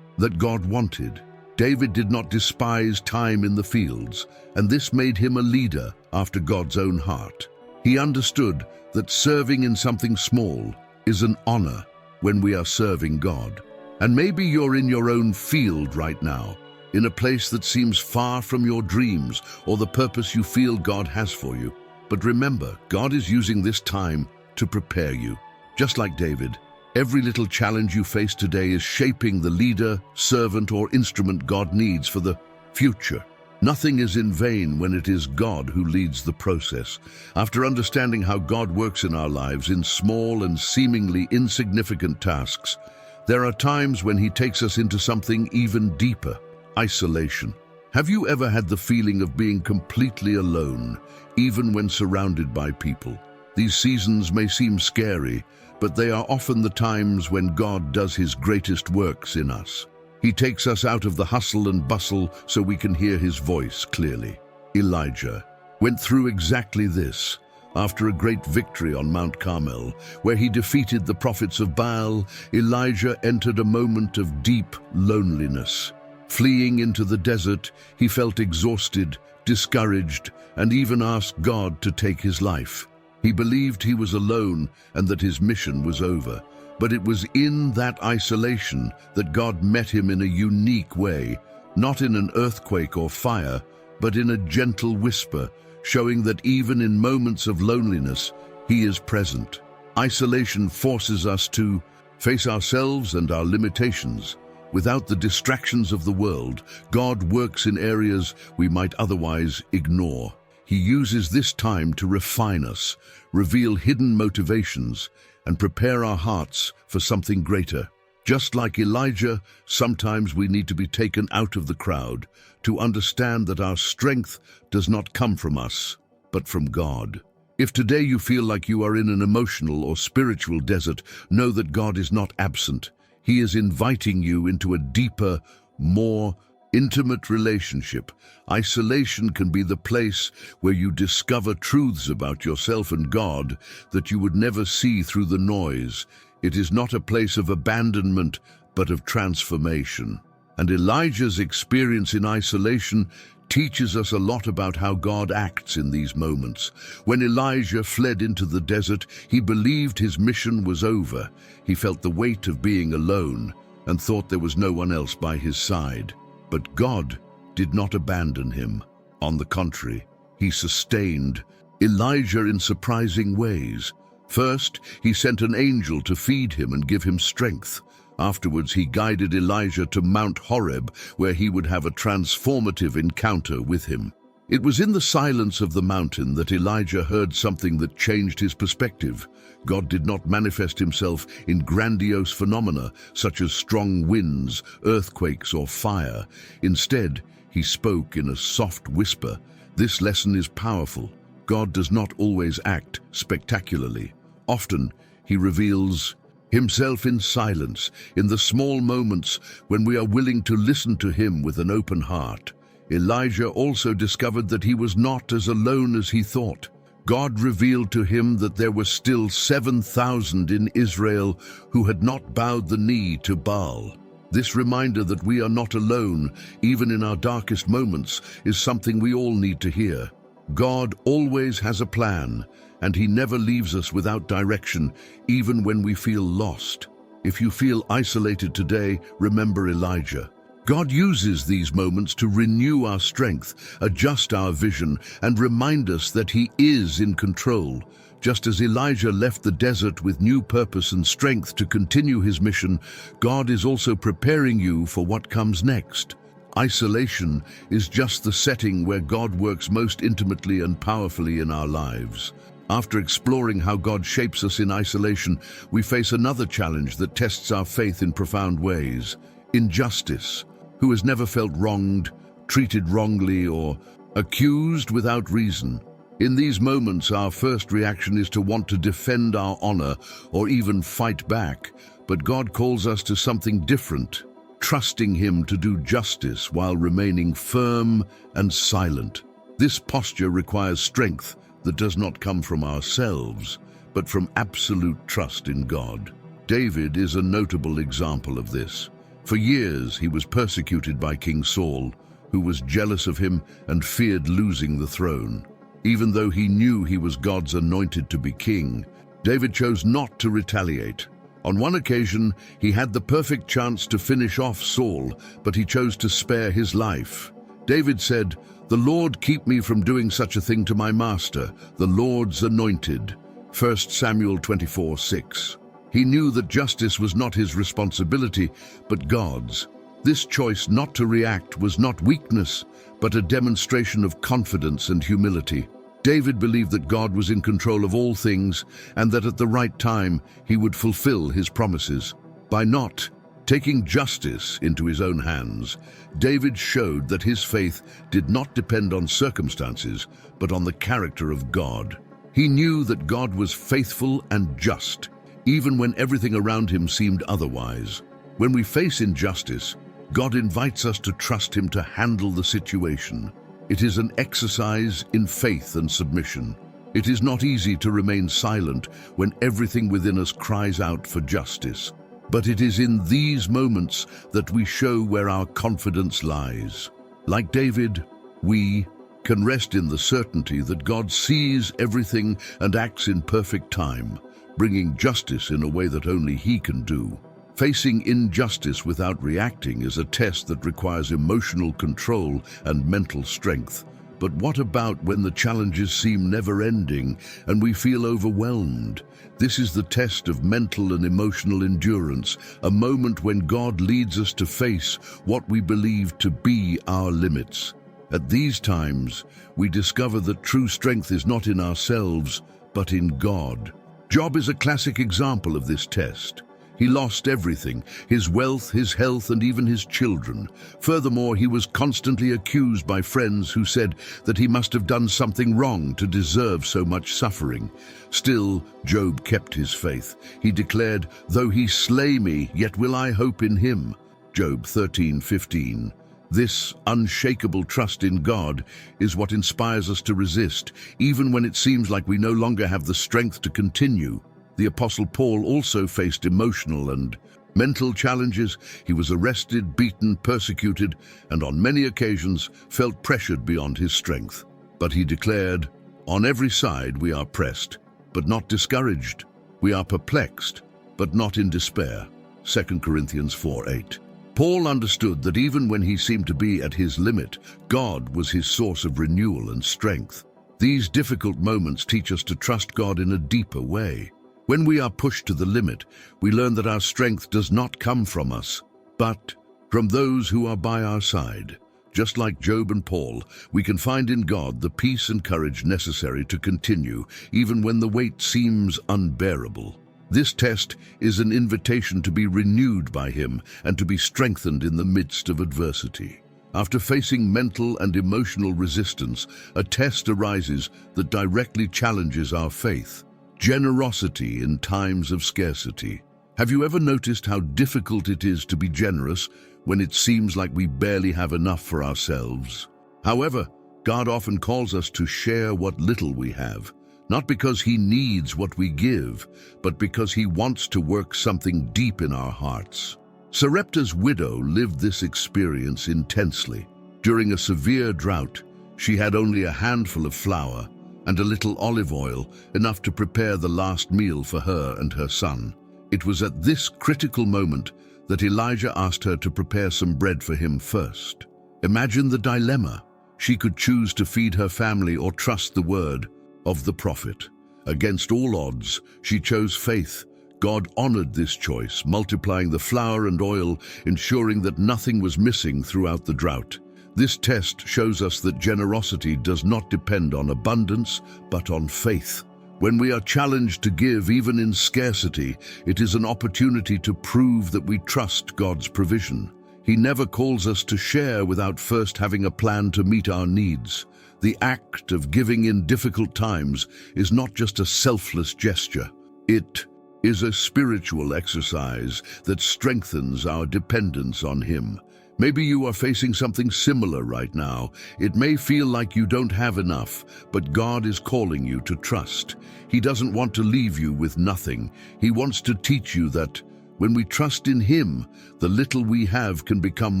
that God wanted. David did not despise time in the fields, and this made him a leader after God's own heart. He understood that serving in something small is an honor when we are serving God. And maybe you're in your own field right now, in a place that seems far from your dreams or the purpose you feel God has for you. But remember, God is using this time to prepare you. Just like David, every little challenge you face today is shaping the leader, servant, or instrument God needs for the future. Nothing is in vain when it is God who leads the process. After understanding how God works in our lives in small and seemingly insignificant tasks, there are times when He takes us into something even deeper: isolation. Have you ever had the feeling of being completely alone, even when surrounded by people? These seasons may seem scary, but they are often the times when God does His greatest works in us. He takes us out of the hustle and bustle so we can hear His voice clearly. Elijah went through exactly this. After a great victory on Mount Carmel, where he defeated the prophets of Baal, Elijah entered a moment of deep loneliness. Fleeing into the desert, he felt exhausted, discouraged, and even asked God to take his life. He believed he was alone and that his mission was over. But it was in that isolation that God met him in a unique way. not in an earthquake or fire, but in a gentle whisper, showing that even in moments of loneliness, he is present. Isolation forces us to face ourselves and our limitations. Without the distractions of the world, God works in areas we might otherwise ignore. He uses this time to refine us, reveal hidden motivations, and prepare our hearts for something greater. Just like Elijah, sometimes we need to be taken out of the crowd to understand that our strength does not come from us, but from God. If today you feel like you are in an emotional or spiritual desert, know that God is not absent. He is inviting you into a deeper, more intimate relationship. Isolation can be the place where you discover truths about yourself and God that you would never see through the noise. It is not a place of abandonment, but of transformation. And Elijah's experience in isolation teaches us a lot about how God acts in these moments. When Elijah fled into the desert, he believed his mission was over. He felt the weight of being alone and thought there was no one else by his side. But God did not abandon him. On the contrary, he sustained Elijah in surprising ways. First, he sent an angel to feed him and give him strength. Afterwards, he guided Elijah to Mount Horeb, where he would have a transformative encounter with him. It was in the silence of the mountain that Elijah heard something that changed his perspective. God did not manifest himself in grandiose phenomena such as strong winds, earthquakes, or fire. Instead, he spoke in a soft whisper. This lesson is powerful. God does not always act spectacularly. Often, he reveals himself in silence, in the small moments when we are willing to listen to him with an open heart. Elijah also discovered that he was not as alone as he thought. God revealed to him that there were still 7,000 in Israel who had not bowed the knee to Baal. This reminder that we are not alone, even in our darkest moments, is something we all need to hear. God always has a plan, and he never leaves us without direction, even when we feel lost. If you feel isolated today, remember Elijah. God uses these moments to renew our strength, adjust our vision, and remind us that he is in control. Just as Elijah left the desert with new purpose and strength to continue his mission, God is also preparing you for what comes next. Isolation is just the setting where God works most intimately and powerfully in our lives. After exploring how God shapes us in isolation, we face another challenge that tests our faith in profound ways: injustice. Who has never felt wronged, treated wrongly, or accused without reason? In these moments, our first reaction is to want to defend our honor or even fight back, but God calls us to something different, trusting him to do justice while remaining firm and silent. This posture requires strength that does not come from ourselves, but from absolute trust in God. David is a notable example of this. For years, he was persecuted by King Saul, who was jealous of him and feared losing the throne. Even though he knew he was God's anointed to be king, David chose not to retaliate. On one occasion, he had the perfect chance to finish off Saul, but he chose to spare his life. David said, "The Lord keep me from doing such a thing to my master, the Lord's anointed." 1 Samuel 24:6. He knew that justice was not his responsibility, but God's. This choice not to react was not weakness, but a demonstration of confidence and humility. David believed that God was in control of all things and that at the right time he would fulfill his promises. By not taking justice into his own hands, David showed that his faith did not depend on circumstances, but on the character of God. He knew that God was faithful and just, even when everything around him seemed otherwise. When we face injustice, God invites us to trust him to handle the situation. It is an exercise in faith and submission. It is not easy to remain silent when everything within us cries out for justice. But it is in these moments that we show where our confidence lies. Like David, we can rest in the certainty that God sees everything and acts in perfect time, bringing justice in a way that only he can do. Facing injustice without reacting is a test that requires emotional control and mental strength. But what about when the challenges seem never-ending and we feel overwhelmed? This is the test of mental and emotional endurance, a moment when God leads us to face what we believe to be our limits. At these times, we discover that true strength is not in ourselves, but in God. Job is a classic example of this test. He lost everything, his wealth, his health, and even his children. Furthermore, he was constantly accused by friends who said that he must have done something wrong to deserve so much suffering. Still, Job kept his faith. He declared, "Though he slay me, yet will I hope in him." Job 13:15. This unshakable trust in God is what inspires us to resist, even when it seems like we no longer have the strength to continue. The Apostle Paul also faced emotional and mental challenges. He was arrested, beaten, persecuted, and on many occasions felt pressured beyond his strength. But he declared, "On every side we are pressed, but not discouraged. We are perplexed, but not in despair." 2 Corinthians 4:8. Paul understood that even when he seemed to be at his limit, God was his source of renewal and strength. These difficult moments teach us to trust God in a deeper way. When we are pushed to the limit, we learn that our strength does not come from us, but from those who are by our side. Just like Job and Paul, we can find in God the peace and courage necessary to continue, even when the weight seems unbearable. This test is an invitation to be renewed by Him and to be strengthened in the midst of adversity. After facing mental and emotional resistance, a test arises that directly challenges our faith. Generosity in times of scarcity. Have you ever noticed how difficult it is to be generous when it seems like we barely have enough for ourselves? However, God often calls us to share what little we have, not because He needs what we give, but because He wants to work something deep in our hearts. Sarepta's widow lived this experience intensely. During a severe drought, she had only a handful of flour and a little olive oil, enough to prepare the last meal for her and her son. It was at this critical moment that Elijah asked her to prepare some bread for him first. Imagine the dilemma. She could choose to feed her family or trust the word of the prophet. Against all odds, she chose faith. God honored this choice, multiplying the flour and oil, ensuring that nothing was missing throughout the drought. This test shows us that generosity does not depend on abundance, but on faith. When we are challenged to give even in scarcity, it is an opportunity to prove that we trust God's provision. He never calls us to share without first having a plan to meet our needs. The act of giving in difficult times is not just a selfless gesture. It is a spiritual exercise that strengthens our dependence on Him. Maybe you are facing something similar right now. It may feel like you don't have enough, but God is calling you to trust. He doesn't want to leave you with nothing. He wants to teach you that when we trust in Him, the little we have can become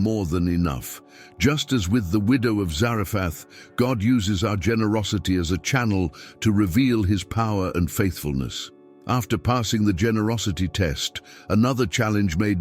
more than enough. Just as with the widow of Zarephath, God uses our generosity as a channel to reveal His power and faithfulness. After passing the generosity test, another challenge may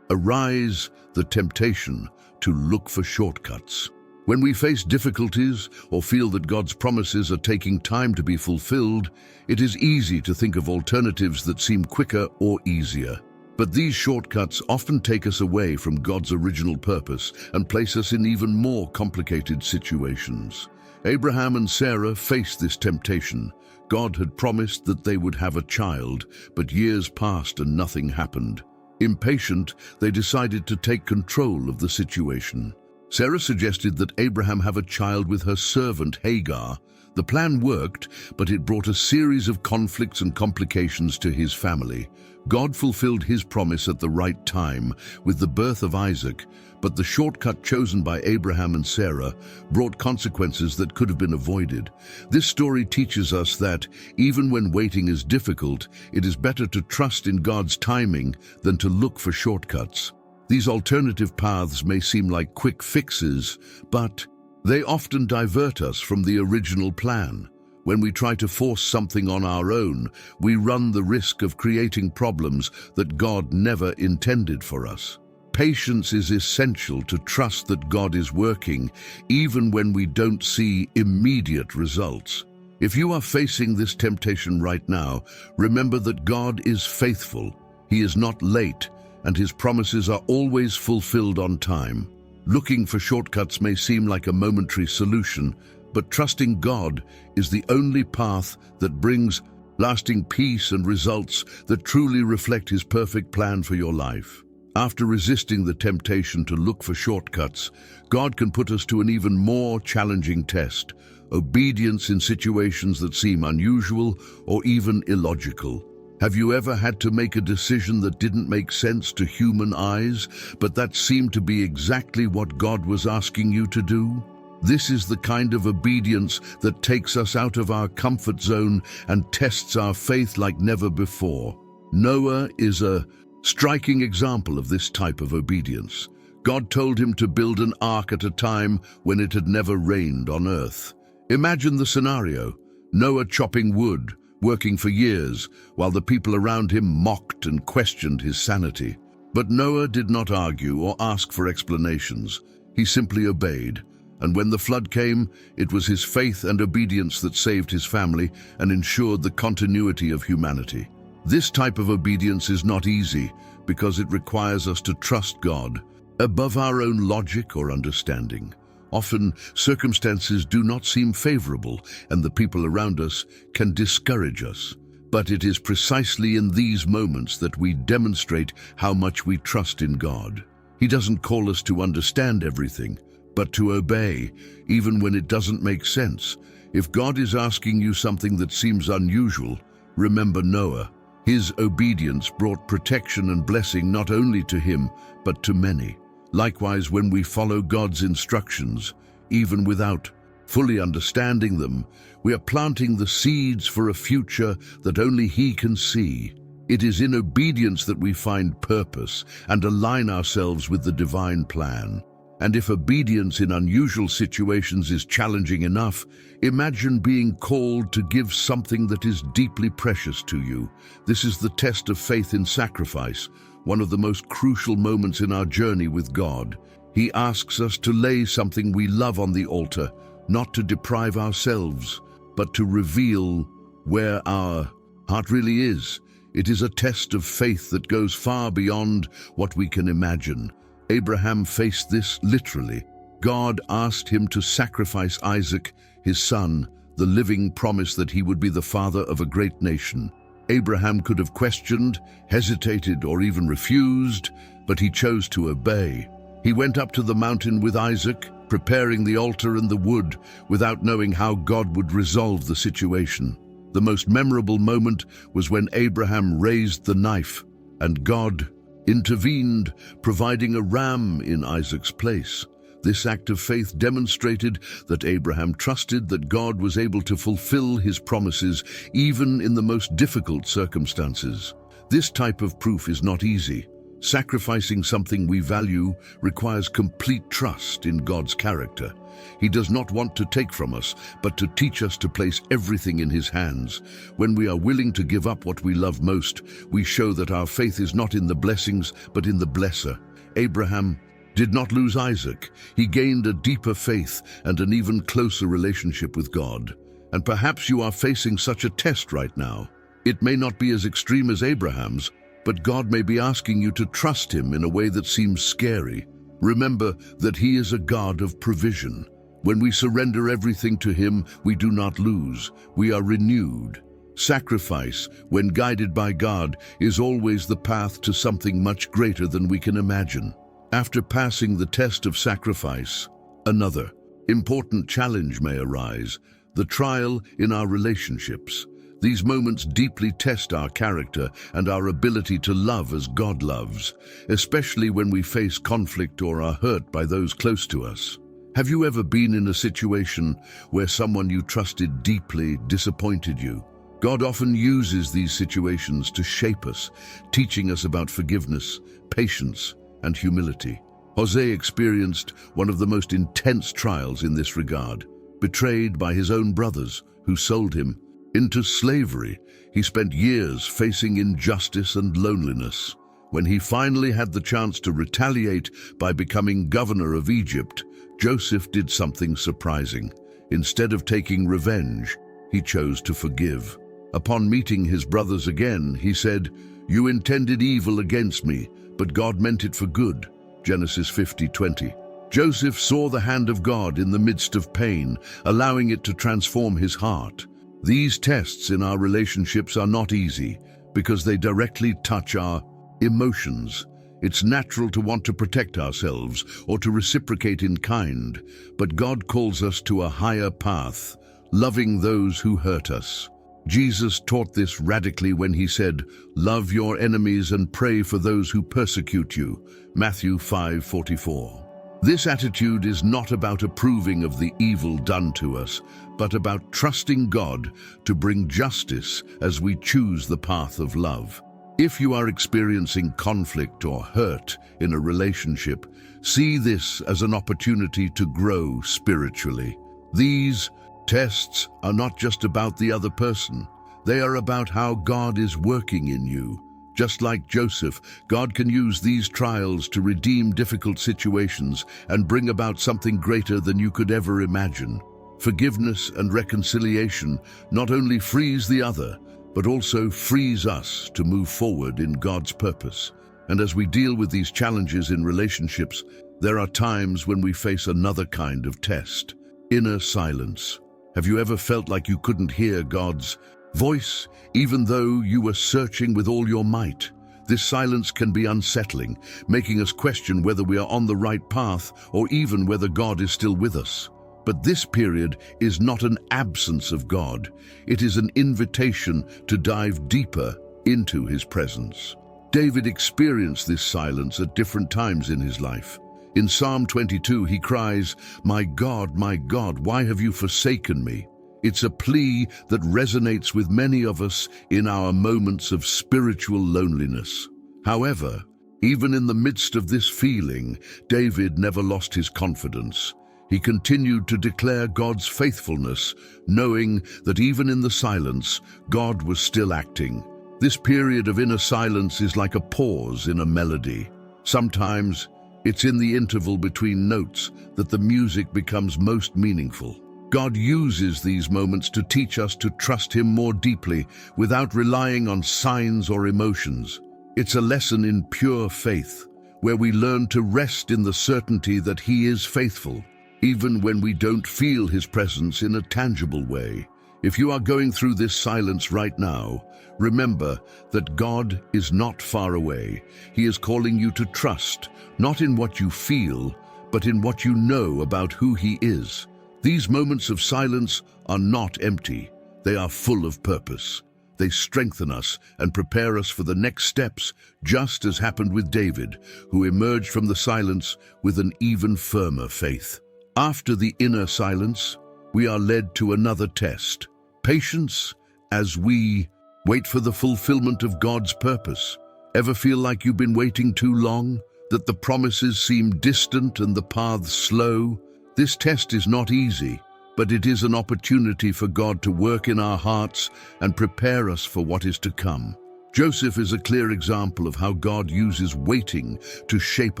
arise, the temptation to look for shortcuts. When we face difficulties or feel that God's promises are taking time to be fulfilled, it is easy to think of alternatives that seem quicker or easier. But these shortcuts often take us away from God's original purpose and place us in even more complicated situations. Abraham and Sarah faced this temptation. God had promised that they would have a child, but years passed and nothing happened. Impatient, they decided to take control of the situation. Sarah suggested that Abraham have a child with her servant Hagar. The plan worked, but it brought a series of conflicts and complications to his family. God fulfilled His promise at the right time with the birth of Isaac, but the shortcut chosen by Abraham and Sarah brought consequences that could have been avoided. This story teaches us that, even when waiting is difficult, it is better to trust in God's timing than to look for shortcuts. These alternative paths may seem like quick fixes, but they often divert us from the original plan. When we try to force something on our own, we run the risk of creating problems that God never intended for us. Patience is essential to trust that God is working, even when we don't see immediate results. If you are facing this temptation right now, remember that God is faithful. He is not late, and His promises are always fulfilled on time. Looking for shortcuts may seem like a momentary solution, but trusting God is the only path that brings lasting peace and results that truly reflect His perfect plan for your life. After resisting the temptation to look for shortcuts, God can put us to an even more challenging test: obedience in situations that seem unusual or even illogical. Have you ever had to make a decision that didn't make sense to human eyes, but that seemed to be exactly what God was asking you to do? This is the kind of obedience that takes us out of our comfort zone and tests our faith like never before. Noah is a striking example of this type of obedience. God told him to build an ark at a time when it had never rained on earth. Imagine the scenario: Noah chopping wood, working for years, while the people around him mocked and questioned his sanity. But Noah did not argue or ask for explanations. He simply obeyed. And when the flood came, it was his faith and obedience that saved his family and ensured the continuity of humanity. This type of obedience is not easy because it requires us to trust God above our own logic or understanding. Often, circumstances do not seem favorable, and the people around us can discourage us. But it is precisely in these moments that we demonstrate how much we trust in God. He doesn't call us to understand everything, but to obey, even when it doesn't make sense. If God is asking you something that seems unusual, remember Noah. His obedience brought protection and blessing not only to him, but to many. Likewise, when we follow God's instructions, even without fully understanding them, we are planting the seeds for a future that only He can see. It is in obedience that we find purpose and align ourselves with the divine plan. And if obedience in unusual situations is challenging enough, imagine being called to give something that is deeply precious to you. This is the test of faith in sacrifice, one of the most crucial moments in our journey with God. He asks us to lay something we love on the altar, not to deprive ourselves, but to reveal where our heart really is. It is a test of faith that goes far beyond what we can imagine. Abraham faced this literally. God asked him to sacrifice Isaac, his son, the living promise that he would be the father of a great nation. Abraham could have questioned, hesitated, or even refused, but he chose to obey. He went up to the mountain with Isaac, preparing the altar and the wood, without knowing how God would resolve the situation. The most memorable moment was when Abraham raised the knife, and God intervened, providing a ram in Isaac's place. This act of faith demonstrated that Abraham trusted that God was able to fulfill His promises even in the most difficult circumstances. This type of proof is not easy. Sacrificing something we value requires complete trust in God's character. He does not want to take from us, but to teach us to place everything in His hands. When we are willing to give up what we love most, we show that our faith is not in the blessings, but in the blesser. Abraham did not lose Isaac. He gained a deeper faith and an even closer relationship with God. And perhaps you are facing such a test right now. It may not be as extreme as Abraham's, but God may be asking you to trust Him in a way that seems scary. Remember that He is a God of provision. When we surrender everything to Him, we do not lose. We are renewed. Sacrifice, when guided by God, is always the path to something much greater than we can imagine. After passing the test of sacrifice, another important challenge may arise: the trial in our relationships. These moments deeply test our character and our ability to love as God loves, especially when we face conflict or are hurt by those close to us. Have you ever been in a situation where someone you trusted deeply disappointed you? God often uses these situations to shape us, teaching us about forgiveness, patience, and humility. Jose experienced one of the most intense trials in this regard. Betrayed by his own brothers, who sold him into slavery. He spent years facing injustice and loneliness. When he finally had the chance to retaliate by becoming governor of Egypt, Joseph did something surprising. Instead of taking revenge, he chose to forgive. Upon meeting his brothers again, he said, "You intended evil against me, but God meant it for good." Genesis 50:20. Joseph saw the hand of God in the midst of pain, allowing it to transform his heart. These tests in our relationships are not easy because they directly touch our emotions. It's natural to want to protect ourselves or to reciprocate in kind, but God calls us to a higher path, loving those who hurt us. Jesus taught this radically when he said, "Love your enemies and pray for those who persecute you." Matthew 5:44. This attitude is not about approving of the evil done to us, but about trusting God to bring justice as we choose the path of love. If you are experiencing conflict or hurt in a relationship, see this as an opportunity to grow spiritually. These tests are not just about the other person. They are about how God is working in you. Just like Joseph, God can use these trials to redeem difficult situations and bring about something greater than you could ever imagine. Forgiveness and reconciliation not only frees the other, but also frees us to move forward in God's purpose. And as we deal with these challenges in relationships, there are times when we face another kind of test: inner silence. Have you ever felt like you couldn't hear God's voice, even though you were searching with all your might? This silence can be unsettling, making us question whether we are on the right path or even whether God is still with us. But this period is not an absence of God. It is an invitation to dive deeper into His presence. David experienced this silence at different times in his life. In Psalm 22, he cries, my God, why have you forsaken me?" It's a plea that resonates with many of us in our moments of spiritual loneliness. However, even in the midst of this feeling, David never lost his confidence. He continued to declare God's faithfulness, knowing that even in the silence, God was still acting. This period of inner silence is like a pause in a melody. Sometimes, it's in the interval between notes that the music becomes most meaningful. God uses these moments to teach us to trust Him more deeply without relying on signs or emotions. It's a lesson in pure faith, where we learn to rest in the certainty that He is faithful, even when we don't feel His presence in a tangible way. If you are going through this silence right now, remember that God is not far away. He is calling you to trust, not in what you feel, but in what you know about who He is. These moments of silence are not empty. They are full of purpose. They strengthen us and prepare us for the next steps, just as happened with David, who emerged from the silence with an even firmer faith. After the inner silence, we are led to another test: patience as we wait for the fulfillment of God's purpose. Ever feel like you've been waiting too long? That the promises seem distant and the paths slow? This test is not easy, but it is an opportunity for God to work in our hearts and prepare us for what is to come. Joseph is a clear example of how God uses waiting to shape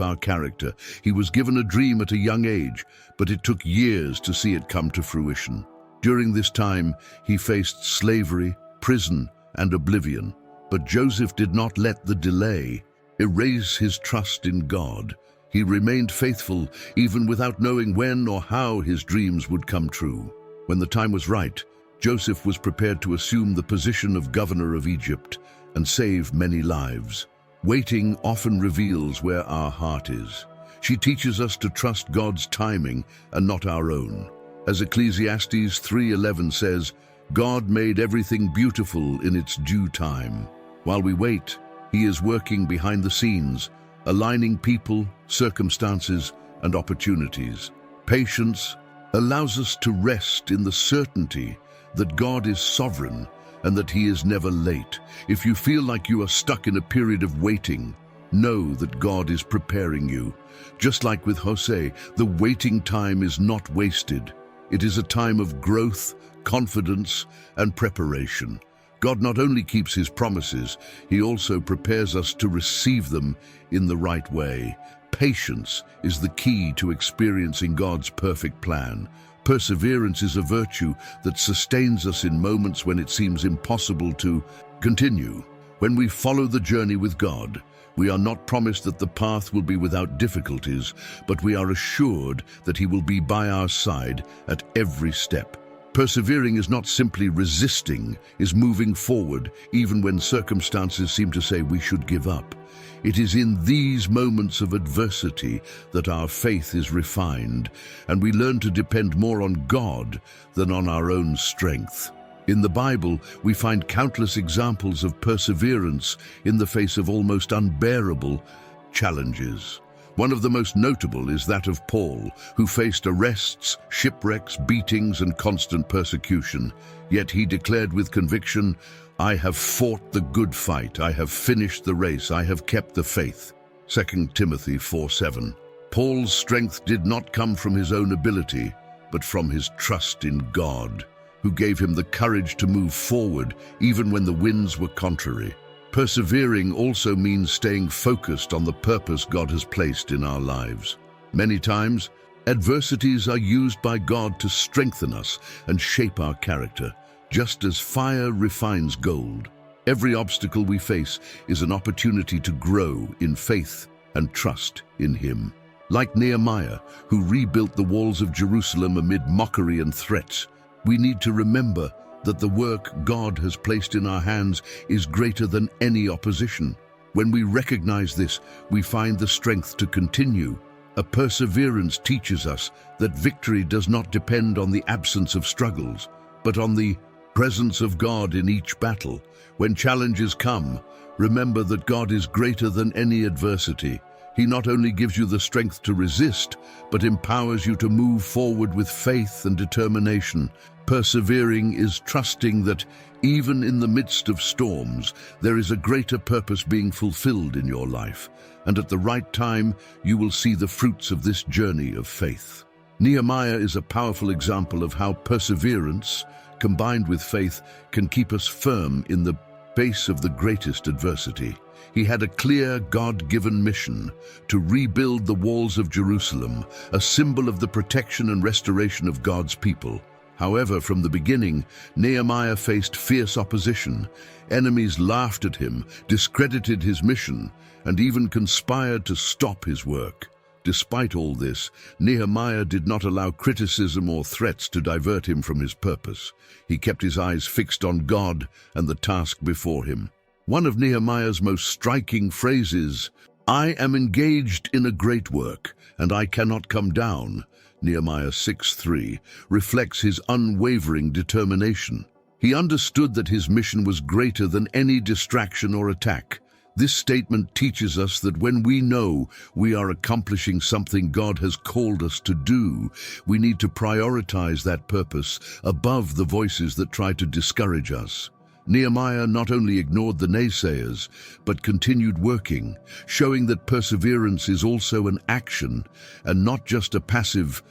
our character. He was given a dream at a young age, but it took years to see it come to fruition. During this time, he faced slavery, prison, and oblivion. But Joseph did not let the delay erase his trust in God. He remained faithful even without knowing when or how his dreams would come true. When the time was right, Joseph was prepared to assume the position of governor of Egypt and save many lives. Waiting often reveals where our heart is. She teaches us to trust God's timing and not our own. As Ecclesiastes 3:11 says, God made everything beautiful in its due time. While we wait, He is working behind the scenes, aligning people, circumstances, and opportunities. Patience allows us to rest in the certainty that God is sovereign and that He is never late. If you feel like you are stuck in a period of waiting, know that God is preparing you. Just like with Jose, the waiting time is not wasted. It is a time of growth, confidence, and preparation. God not only keeps his promises, he also prepares us to receive them in the right way. Patience is the key to experiencing God's perfect plan. Perseverance is a virtue that sustains us in moments when it seems impossible to continue. When we follow the journey with God, we are not promised that the path will be without difficulties, but we are assured that he will be by our side at every step. Persevering is not simply resisting, is moving forward, even when circumstances seem to say we should give up. It is in these moments of adversity that our faith is refined, and we learn to depend more on God than on our own strength. In the Bible, we find countless examples of perseverance in the face of almost unbearable challenges. One of the most notable is that of Paul, who faced arrests, shipwrecks, beatings, and constant persecution. Yet he declared with conviction, "I have fought the good fight, I have finished the race, I have kept the faith." 2 Timothy 4:7. Paul's strength did not come from his own ability, but from his trust in God, who gave him the courage to move forward even when the winds were contrary. Persevering also means staying focused on the purpose God has placed in our lives. Many times, adversities are used by God to strengthen us and shape our character, just as fire refines gold. Every obstacle we face is an opportunity to grow in faith and trust in him. Like Nehemiah, who rebuilt the walls of Jerusalem amid mockery and threats, we need to remember that the work God has placed in our hands is greater than any opposition. When we recognize this, we find the strength to continue. A perseverance teaches us that victory does not depend on the absence of struggles, but on the presence of God in each battle. When challenges come, remember that God is greater than any adversity. He not only gives you the strength to resist, but empowers you to move forward with faith and determination. Persevering is trusting that even in the midst of storms, there is a greater purpose being fulfilled in your life, and at the right time, you will see the fruits of this journey of faith. Nehemiah is a powerful example of how perseverance, combined with faith, can keep us firm in the face of the greatest adversity. He had a clear, God-given mission to rebuild the walls of Jerusalem, a symbol of the protection and restoration of God's people. However, from the beginning, Nehemiah faced fierce opposition. Enemies laughed at him, discredited his mission, and even conspired to stop his work. Despite all this, Nehemiah did not allow criticism or threats to divert him from his purpose. He kept his eyes fixed on God and the task before him. One of Nehemiah's most striking phrases, "I am engaged in a great work, and I cannot come down," Nehemiah 6:3, reflects his unwavering determination. He understood that his mission was greater than any distraction or attack. This statement teaches us that when we know we are accomplishing something God has called us to do, we need to prioritize that purpose above the voices that try to discourage us. Nehemiah not only ignored the naysayers, but continued working, showing that perseverance is also an action and not just a passive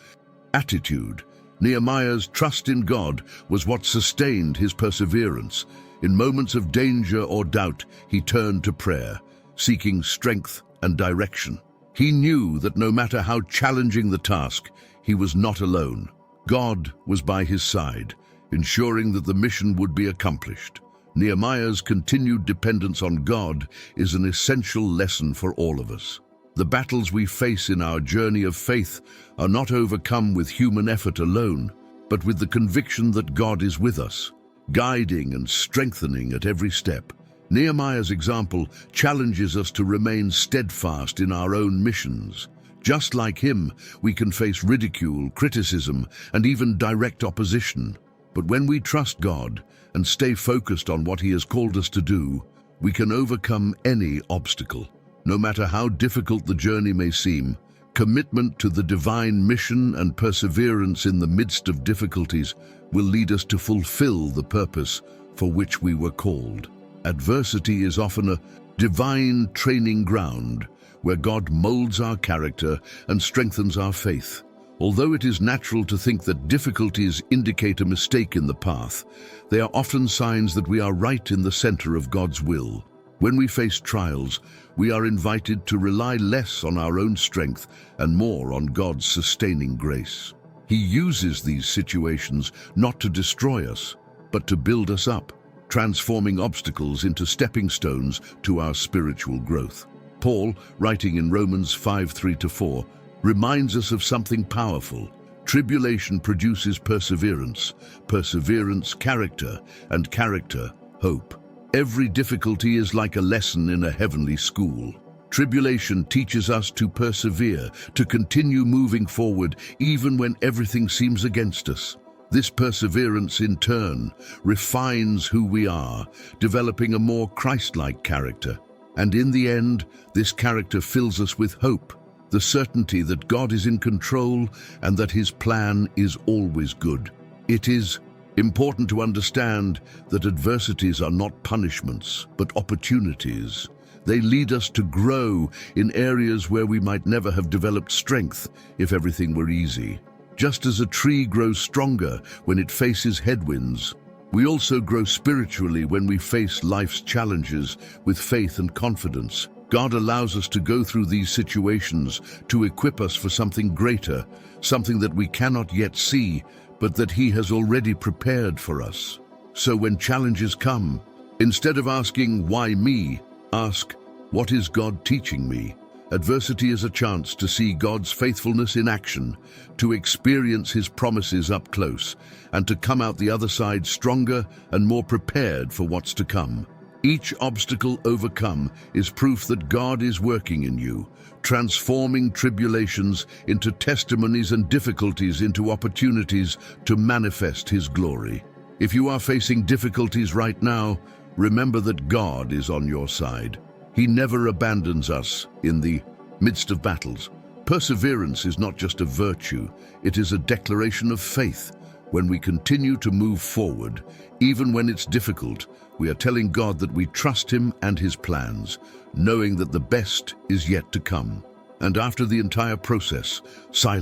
attitude. Nehemiah's trust in God was what sustained his perseverance. In moments of danger or doubt, he turned to prayer, seeking strength and direction. He knew that no matter how challenging the task, he was not alone. God was by his side, ensuring that the mission would be accomplished. Nehemiah's continued dependence on God is an essential lesson for all of us. The battles we face in our journey of faith are not overcome with human effort alone, but with the conviction that God is with us, guiding and strengthening at every step. Nehemiah's example challenges us to remain steadfast in our own missions. Just like him, we can face ridicule, criticism, and even direct opposition. But when we trust God and stay focused on what he has called us to do, we can overcome any obstacle. No matter how difficult the journey may seem, commitment to the divine mission and perseverance in the midst of difficulties will lead us to fulfill the purpose for which we were called. Adversity is often a divine training ground where God molds our character and strengthens our faith. Although it is natural to think that difficulties indicate a mistake in the path, they are often signs that we are right in the center of God's will. When we face trials, we are invited to rely less on our own strength and more on God's sustaining grace. He uses these situations not to destroy us, but to build us up, transforming obstacles into stepping stones to our spiritual growth. Paul, writing in Romans 5:3-4, reminds us of something powerful. Tribulation produces perseverance, perseverance character, and character hope. Every difficulty is like a lesson in a heavenly school. Tribulation teaches us to persevere, to continue moving forward even when everything seems against us. This perseverance, in turn, refines who we are, developing a more Christ-like character. And in the end, this character fills us with hope, the certainty that God is in control and that His plan is always good. It is important to understand that adversities are not punishments, but opportunities. They lead us to grow in areas where we might never have developed strength if everything were easy. Just as a tree grows stronger when it faces headwinds, we also grow spiritually when we face life's challenges with faith and confidence. God allows us to go through these situations to equip us for something greater, something that we cannot yet see, but that He has already prepared for us. So when challenges come, instead of asking, "Why me?" ask, "What is God teaching me?" Adversity is a chance to see God's faithfulness in action, to experience His promises up close, and to come out the other side stronger and more prepared for what's to come. Each obstacle overcome is proof that God is working in you, transforming tribulations into testimonies and difficulties into opportunities to manifest His glory. If you are facing difficulties right now, remember that God is on your side. He never abandons us in the midst of battles. Perseverance is not just a virtue, it is a declaration of faith. When we continue to move forward, even when it's difficult, we are telling God that we trust Him and His plans, knowing that the best is yet to come. And after the entire process, silence